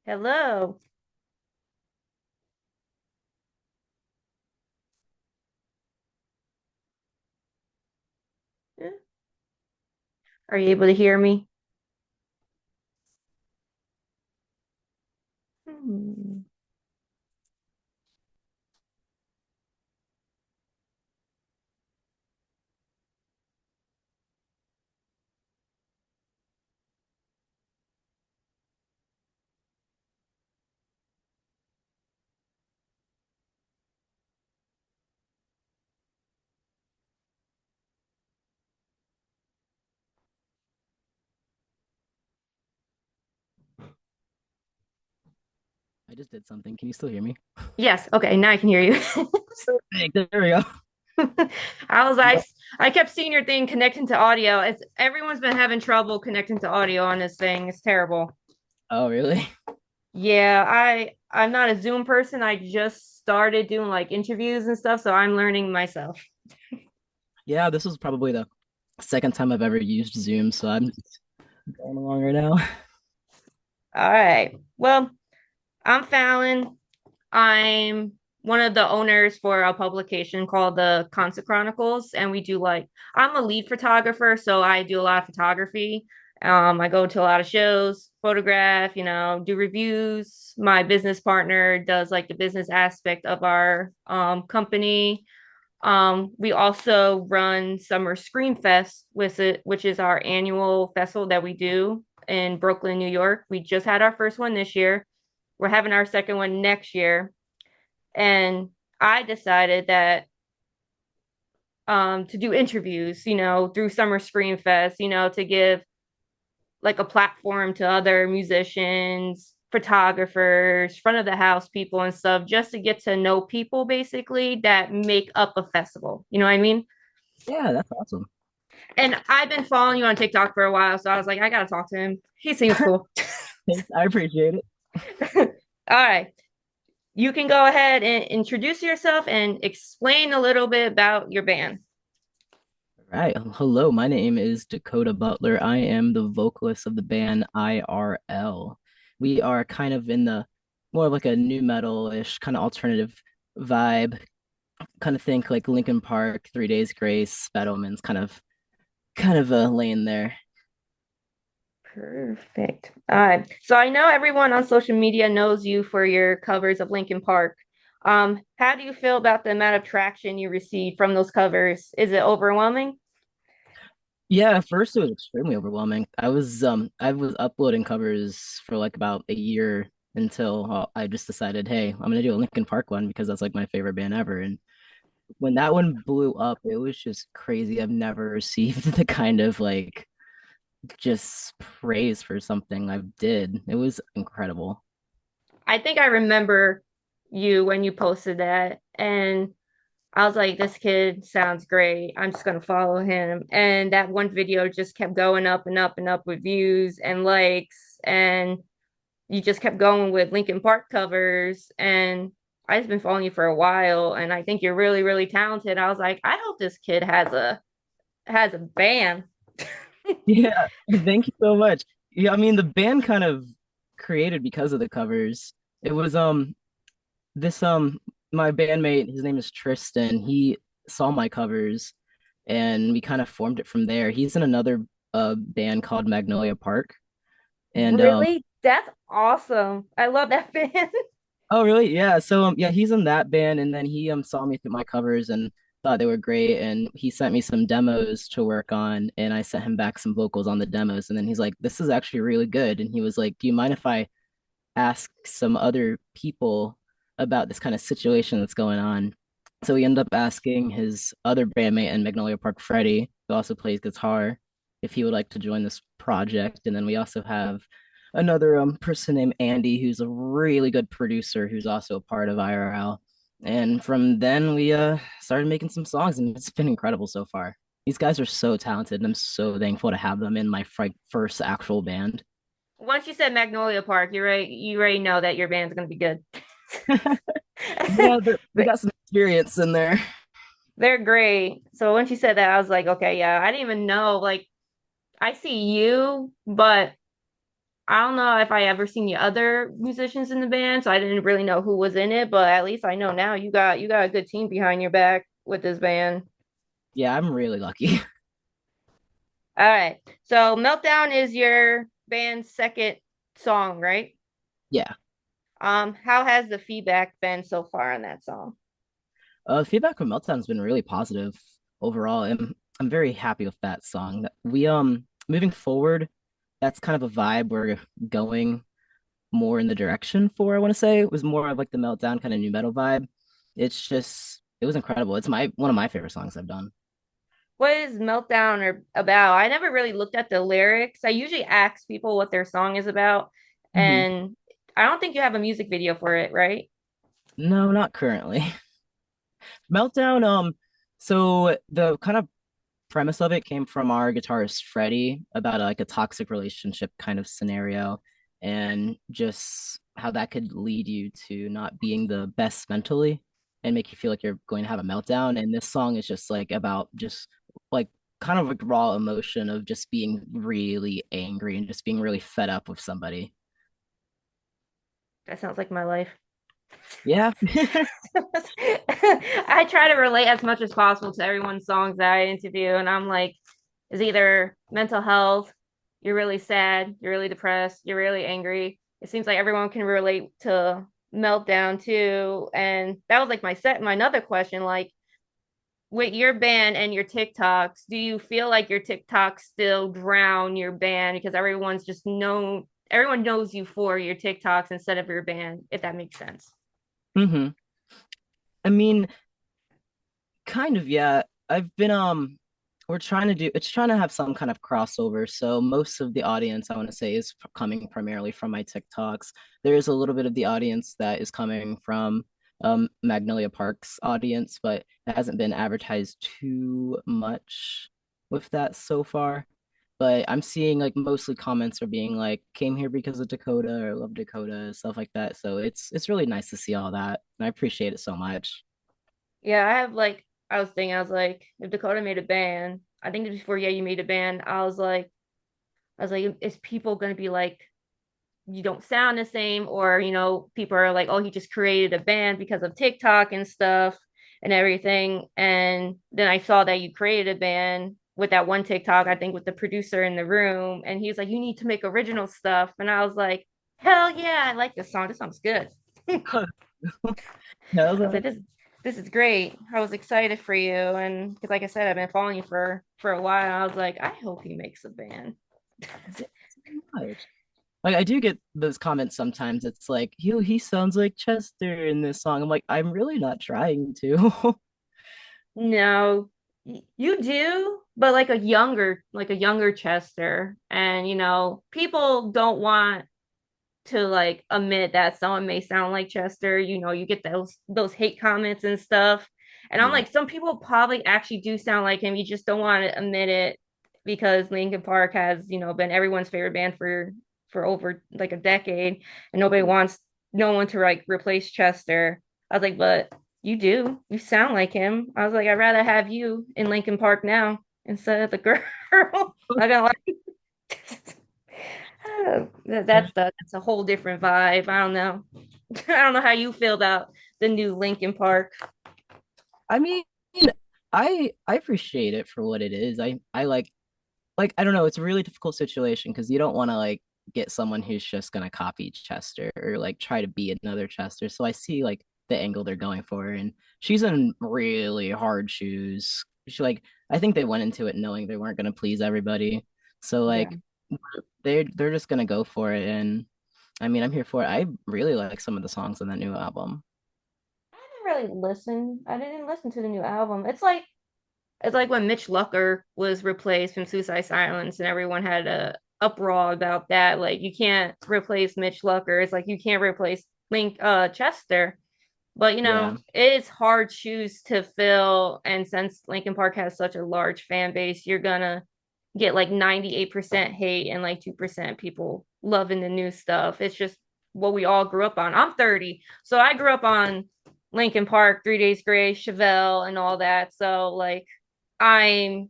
Hello. Eh, Are you able to hear me? Hmm. I just did something. Can you still hear me? Yes. Okay. Now I can hear you. Hey, there we go. I was Yep. like, I kept seeing your thing connecting to audio. Everyone's been having trouble connecting to audio on this thing. It's terrible. Oh, really? Yeah, I'm not a Zoom person. I just started doing like interviews and stuff, so I'm learning myself. Yeah, this was probably the second time I've ever used Zoom, so I'm just going along right now. All right. Well, I'm Fallon. I'm one of the owners for a publication called the Concert Chronicles, and we do I'm a lead photographer, so I do a lot of photography. I go to a lot of shows, photograph, do reviews. My business partner does like the business aspect of our company. We also run Summer Scream Fest which is our annual festival that we do in Brooklyn, New York. We just had our first one this year. We're having our second one next year. And I decided that to do interviews, through Summer Screen Fest, to give like a platform to other musicians, photographers, front of the house people and stuff, just to get to know people basically that make up a festival. You know what I mean? Yeah, that's awesome. And I've been following you on TikTok for a while, so I was like, I gotta talk to him. He seems cool. Thanks. I appreciate it. All right. You can go ahead and introduce yourself and explain a little bit about your band. All right. Hello, my name is Dakota Butler. I am the vocalist of the band IRL. We are kind of in the more of like a new metal-ish kind of alternative vibe. Kind of think like Linkin Park, 3 Days Grace, Bad Omens, kind of a lane there. Perfect. All right. So I know everyone on social media knows you for your covers of Linkin Park. How do you feel about the amount of traction you receive from those covers? Is it overwhelming? Yeah, at first it was extremely overwhelming. I was uploading covers for like about a year until I just decided, hey, I'm gonna do a Linkin Park one because that's like my favorite band ever. And when that one blew up, it was just crazy. I've never received the kind of like just praise for something I did. It was incredible. I think I remember you when you posted that, and I was like, this kid sounds great. I'm just gonna follow him. And that one video just kept going up and up and up with views and likes, and you just kept going with Linkin Park covers. And I've been following you for a while, and I think you're really, really talented. I was like, I hope this kid has a band. Yeah, thank you so much. Yeah, I mean the band kind of created because of the covers. It was this my bandmate, his name is Tristan. He saw my covers and we kind of formed it from there. He's in another band called Magnolia Park. And Really? That's awesome. I love that band. oh really? Yeah. So yeah, he's in that band and then he saw me through my covers and thought they were great and he sent me some demos to work on and I sent him back some vocals on the demos and then he's like, "This is actually really good." And he was like, "Do you mind if I ask some other people about this kind of situation that's going on?" So we ended up asking his other bandmate in Magnolia Park, Freddie, who also plays guitar, if he would like to join this project. And then we also have another person named Andy, who's a really good producer, who's also a part of IRL. And from then we started making some songs, and it's been incredible so far. These guys are so talented, and I'm so thankful to have them in my first actual band. Once you said Magnolia Park, you're right. You already know that your band's gonna be good. Yeah, they got some experience in there. They're great. So once you said that, I was like, okay, yeah, I didn't even know. Like, I see you, but I don't know if I ever seen the other musicians in the band, so I didn't really know who was in it, but at least I know now you got a good team behind your back with this band. Yeah, I'm really lucky. All right. So Meltdown is your band's second song, right? Yeah. How has the feedback been so far on that song? Feedback from Meltdown's been really positive overall. I'm very happy with that song. We moving forward, that's kind of a vibe we're going more in the direction for, I want to say. It was more of like the Meltdown kind of new metal vibe. It was incredible. It's my one of my favorite songs I've done. What is Meltdown or about? I never really looked at the lyrics. I usually ask people what their song is about, Hmm. and I don't think you have a music video for it, right? No, not currently. Meltdown, so the kind of premise of it came from our guitarist Freddie about like a toxic relationship kind of scenario and just how that could lead you to not being the best mentally and make you feel like you're going to have a meltdown. And this song is just like about just like kind of like raw emotion of just being really angry and just being really fed up with somebody. That sounds like my life. Yeah. I try to relate as much as possible to everyone's songs that I interview, and I'm like, it's either mental health, you're really sad, you're really depressed, you're really angry. It seems like everyone can relate to meltdown too. And that was like my another question, like with your band and your TikToks, do you feel like your TikToks still drown your band because everyone knows you for your TikToks instead of your band, if that makes sense? Hmm. I mean, kind of, yeah. I've been we're trying to do it's trying to have some kind of crossover. So most of the audience I want to say is coming primarily from my TikToks. There is a little bit of the audience that is coming from Magnolia Park's audience, but it hasn't been advertised too much with that so far. But I'm seeing like mostly comments are being like came here because of Dakota or love Dakota, stuff like that. So it's really nice to see all that. And I appreciate it so much. Yeah, I have like I was like, if Dakota made a band, I think it was before yeah, you made a band, I was like, is people gonna be like, you don't sound the same, or people are like, oh, he just created a band because of TikTok and stuff and everything. And then I saw that you created a band with that one TikTok, I think with the producer in the room, and he's like, you need to make original stuff. And I was like, hell yeah, I like this song. This song's good. Yeah, I was like, this is great. I was excited for you, and because like I said, I've been following you for a while. I was like, I hope he makes a band. much. Like I do get those comments sometimes. It's like, he sounds like Chester in this song. I'm like, I'm really not trying to. No, you do, but like a younger Chester, and people don't want to like admit that someone may sound like Chester. You get those hate comments and stuff. And I'm Yeah. like, some people probably actually do sound like him. You just don't want to admit it because Linkin Park has, been everyone's favorite band for over like a decade, and nobody wants no one to like replace Chester. I was like, but you do. You sound like him. I was like, I'd rather have you in Linkin Park now instead of the girl. I got like that's a whole different vibe. I don't know. I don't know how you feel about the new Linkin Park. I mean, I appreciate it for what it is. I like I don't know, it's a really difficult situation because you don't want to like get someone who's just gonna copy Chester or like try to be another Chester. So I see like the angle they're going for, and she's in really hard shoes. She like I think they went into it knowing they weren't gonna please everybody. So Yeah. like they're just gonna go for it, and I mean I'm here for it. I really like some of the songs on that new album. I didn't really listen. I didn't listen to the new album. It's like when Mitch Lucker was replaced from Suicide Silence and everyone had a uproar about that. Like you can't replace Mitch Lucker. It's like you can't replace Chester. But Yeah. it's hard shoes to fill. And since Linkin Park has such a large fan base, you're gonna get like 98% hate and like 2% people loving the new stuff. It's just what we all grew up on. I'm 30, so I grew up on Linkin Park, 3 Days Grace, Chevelle, and all that. So like I'm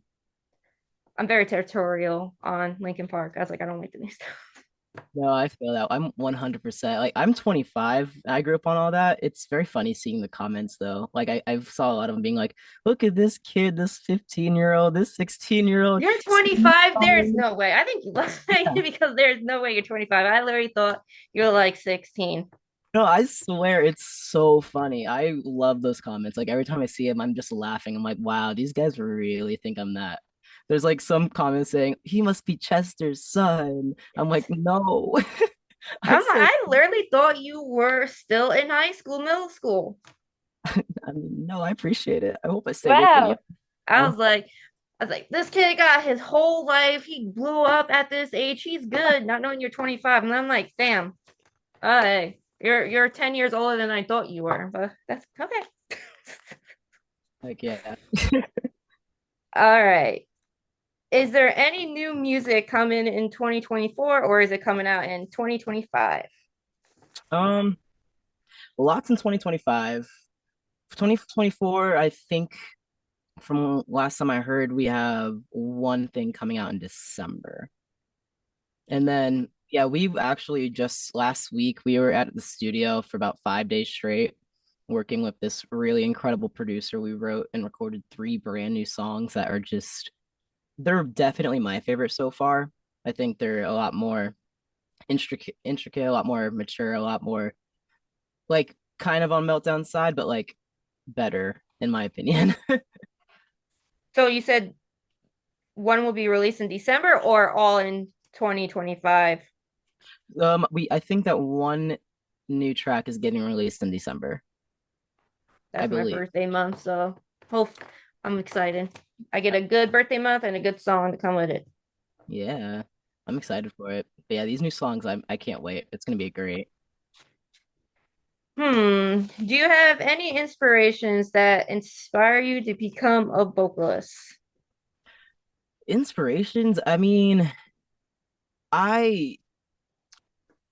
I'm very territorial on Linkin Park. I was like, I don't like the new stuff. No, I feel that. I'm 100%. Like I'm 25. I grew up on all that. It's very funny seeing the comments though. Like I saw a lot of them being like, "Look at this kid, this 15-year-old, this 16-year-old You're singing 25. There's songs." no way. I think you lost because there's no way you're 25. I literally thought you're like 16. No, I swear it's so funny. I love those comments. Like every time I see them, I'm just laughing. I'm like, wow, these guys really think I'm that. There's like some comments saying, he must be Chester's son. I'm like, no. I said, I literally thought you were still in high school, middle school. I mean, no, I appreciate it. I hope I stay away from you. Wow. I was like, this kid got his whole life. He blew up at this age. He's good, not knowing you're 25. And I'm like, damn, hey, you're 10 years older than I thought you were. But that's okay. Like, yeah. All right. Is there any new music coming in 2024 or is it coming out in 2025? Um, Lots in 2025. 2024, I think from last time I heard, we have one thing coming out in December. And then, yeah, we actually just last week we were at the studio for about 5 days straight, working with this really incredible producer. We wrote and recorded three brand new songs that are just, they're definitely my favorite so far. I think they're a lot more intricate, a lot more mature, a lot more like kind of on meltdown side, but like better in my opinion. So you said one will be released in December or all in 2025? We I think that one new track is getting released in December, I That's my believe. birthday month, so hope I'm excited. I get a good birthday month and a good song to come with it. Yeah, I'm excited for it. But yeah, these new songs, I can't wait. It's gonna be great. Do you have any inspirations that inspire you to become a vocalist? Inspirations, I mean, I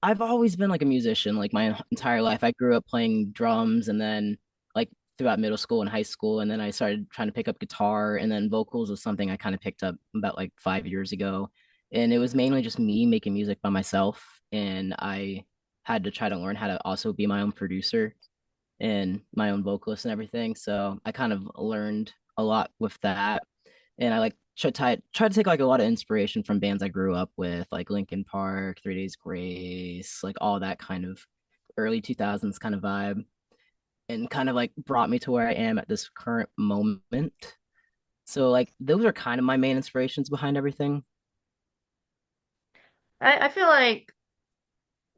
I've always been like a musician, like my entire life. I grew up playing drums and then like throughout middle school and high school, and then I started trying to pick up guitar, and then vocals was something I kind of picked up about like 5 years ago. And it was mainly just me making music by myself, and I had to try to learn how to also be my own producer and my own vocalist and everything. So I kind of learned a lot with that. And I like try to take like a lot of inspiration from bands I grew up with, like Linkin Park, 3 Days Grace, like all that kind of early 2000s kind of vibe, and kind of like brought me to where I am at this current moment. So like those are kind of my main inspirations behind everything. I feel like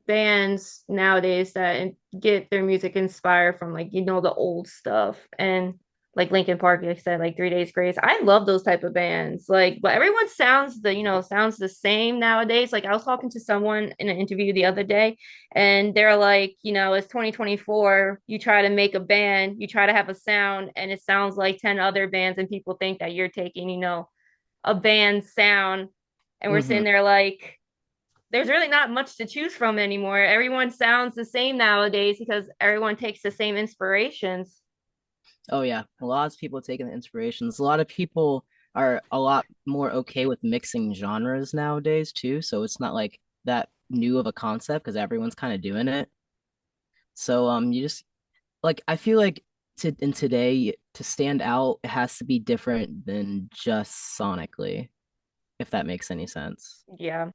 bands nowadays that get their music inspired from like the old stuff and like Linkin Park, like I said, like 3 Days Grace. I love those type of bands. Like, but everyone sounds sounds the same nowadays. Like I was talking to someone in an interview the other day, and they're like, it's 2024. You try to make a band, you try to have a sound, and it sounds like 10 other bands, and people think that you're taking, a band sound, and we're Hmm. sitting there like there's really not much to choose from anymore. Everyone sounds the same nowadays because everyone takes the same inspirations. Oh yeah, a lot of people taking the inspirations. A lot of people are a lot more okay with mixing genres nowadays too, so it's not like that new of a concept because everyone's kind of doing it. So you just like I feel like to in today to stand out, it has to be different than just sonically, if that makes any sense. Yeah.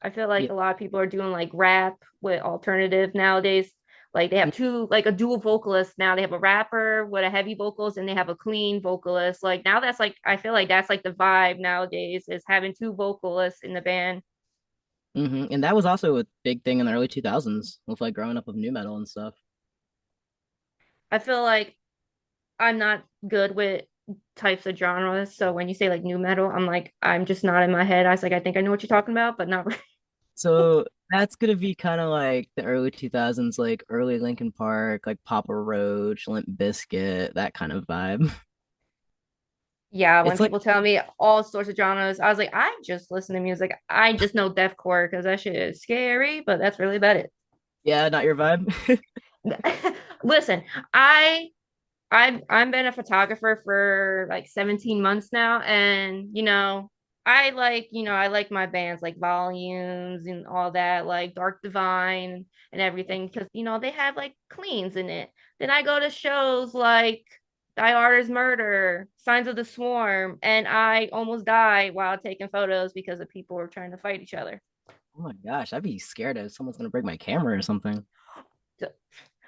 I feel like Yeah. a lot of people are doing like rap with alternative nowadays. Like they have two, like a dual vocalist now. They have a rapper with a heavy vocals and they have a clean vocalist. Like now that's like, I feel like that's like the vibe nowadays is having two vocalists in the band. And that was also a big thing in the early 2000s with like growing up with new metal and stuff. I feel like I'm not good with types of genres. So when you say like new metal, I'm like, I'm just not in my head. I was like, I think I know what you're talking about, but not really. So that's gonna be kind of like the early 2000s, like early Linkin Park, like Papa Roach, Limp Bizkit, that kind of vibe. Yeah, when It's like, people tell me all sorts of genres, I was like, I just listen to music. I just know deathcore because that shit is scary, but that's really about it. yeah, not your vibe. Listen, I've been a photographer for like 17 months now, and I like, I like my bands like Volumes and all that, like Dark Divine and everything, because they have like cleans in it. Then I go to shows like Die Artist Murder, Signs of the Swarm, and I almost die while taking photos because the people were trying to fight each other. Oh my gosh, I'd be scared if someone's gonna break my camera or something. So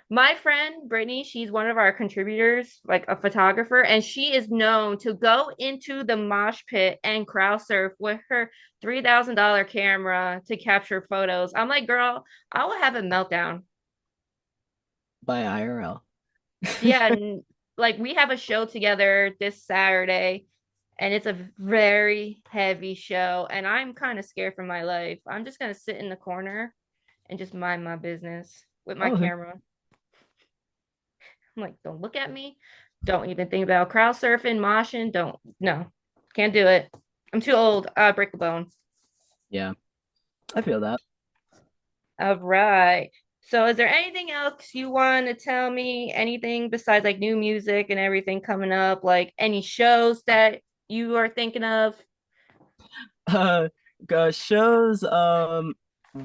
my friend Brittany, she's one of our contributors, like a photographer, and she is known to go into the mosh pit and crowd surf with her $3,000 camera to capture photos. I'm like, girl, I will have a meltdown. By IRL. Yeah, and like we have a show together this Saturday, and it's a very heavy show, and I'm kind of scared for my life. I'm just gonna sit in the corner and just mind my business with my Oh, camera. I'm like, don't look at me. Don't even think about crowd surfing, moshing. Don't, no, can't do it. I'm too old. I break a bone. yeah, I feel that. All right. So, is there anything else you want to tell me? Anything besides like new music and everything coming up? Like any shows that you are thinking of? Uh, Shows,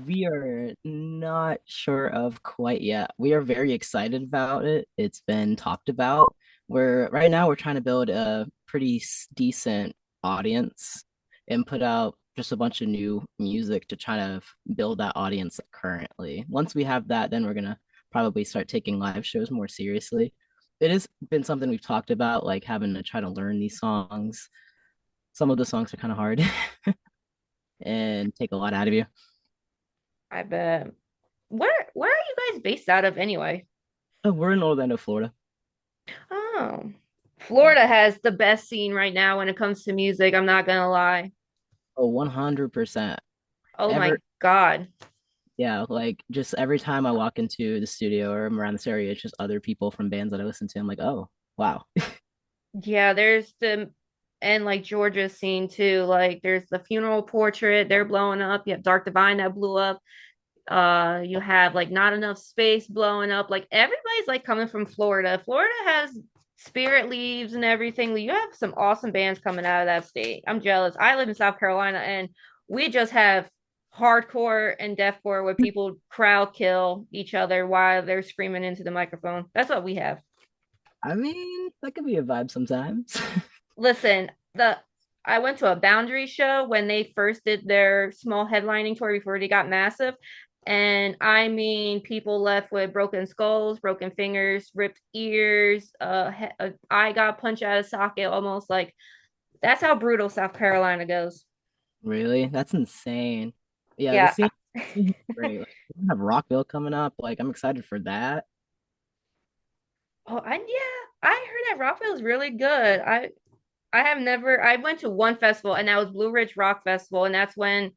we are not sure of quite yet. We are very excited about it. It's been talked about. We're trying to build a pretty decent audience and put out just a bunch of new music to try to build that audience currently. Once we have that, then we're gonna probably start taking live shows more seriously. It has been something we've talked about, like having to try to learn these songs. Some of the songs are kind of hard. And take a lot out of you. I bet. Where are you guys based out of anyway? Oh, we're in Orlando, Florida. Oh, Yeah. Florida has the best scene right now when it comes to music. I'm not gonna lie. Oh, 100%. Oh my Ever, God. yeah, like just every time I walk into the studio or I'm around this area, it's just other people from bands that I listen to. I'm like, oh, wow. Yeah, there's the and like Georgia scene too. Like there's the funeral portrait, they're blowing up. You have Dark Divine that blew up. You have like Not Enough Space blowing up. Like everybody's like coming from Florida. Florida has Spirit Leaves and everything. You have some awesome bands coming out of that state. I'm jealous. I live in South Carolina and we just have hardcore and deathcore where people crowd kill each other while they're screaming into the microphone. That's what we have. I mean, that could be a vibe sometimes. Listen, the I went to a Boundary show when they first did their small headlining tour before they got massive. And I mean, people left with broken skulls, broken fingers, ripped ears, a eye got punched out of socket, almost like that's how brutal South Carolina goes. Really? That's insane. Yeah, the Yeah. scene is great. Like, we have Rockville coming up. Like, I'm excited for that. Oh, and yeah, I heard that Rockville is really good. I have never. I went to one festival, and that was Blue Ridge Rock Festival, and that's when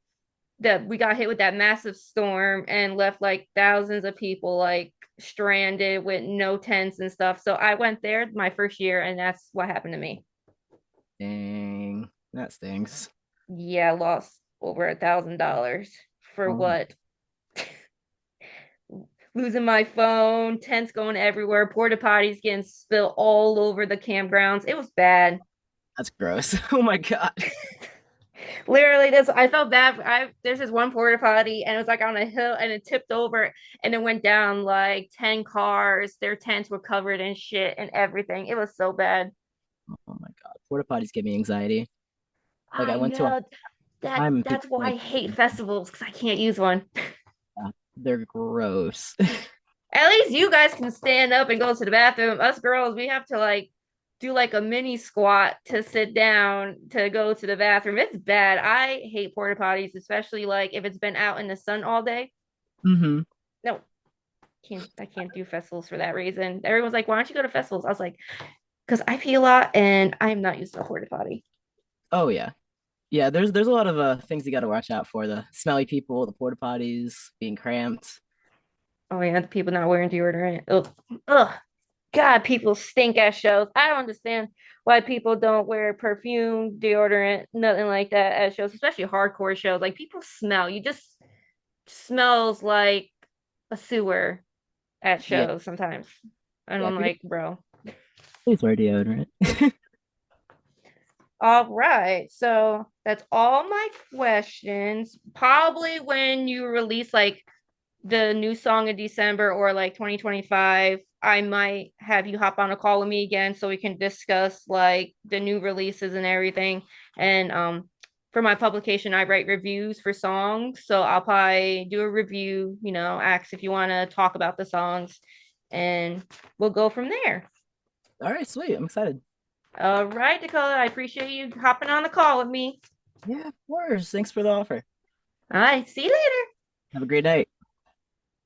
that we got hit with that massive storm and left like thousands of people like stranded with no tents and stuff. So I went there my first year and that's what happened to me. Dang, that stinks. Yeah, I lost over $1,000 for Oh my, what? Losing my phone, tents going everywhere, porta potties getting spilled all over the campgrounds. It was bad. that's gross. Oh my God. Literally, this I felt bad. I There's this one porta potty, and it was like on a hill, and it tipped over, and it went down like 10 cars. Their tents were covered in shit and everything. It was so bad. Oh my God. Porta potties give me anxiety. Like I I went to a know time and that's people why I like, hate festivals because I can't use one. they're gross. At least you guys can stand up and go to the bathroom. Us girls, we have to like do like a mini squat to sit down to go to the bathroom. It's bad. I hate porta potties, especially like if it's been out in the sun all day. Hmm. No, I can't do festivals for that reason. Everyone's like, why don't you go to festivals? I was like, because I pee a lot and I'm not used to a porta potty. Oh yeah. Yeah, there's a lot of things you got to watch out for. The smelly people, the porta potties, being cramped. Oh yeah, the people not wearing deodorant. Ugh. Ugh. God, people stink at shows. I don't understand why people don't wear perfume, deodorant, nothing like that at shows, especially hardcore shows. Like people smell. You just smells like a sewer at Yeah, shows sometimes. And yeah, I'm people like, bro. please wear deodorant. All right. So that's all my questions. Probably when you release like the new song in December or like 2025, I might have you hop on a call with me again so we can discuss like the new releases and everything. And for my publication, I write reviews for songs. So I'll probably do a review, ask if you want to talk about the songs and we'll go from there. All right, sweet. I'm excited. All right, Dakota, I appreciate you hopping on the call with me. Yeah, of course. Thanks for the offer. All right, see you later. Have a great night.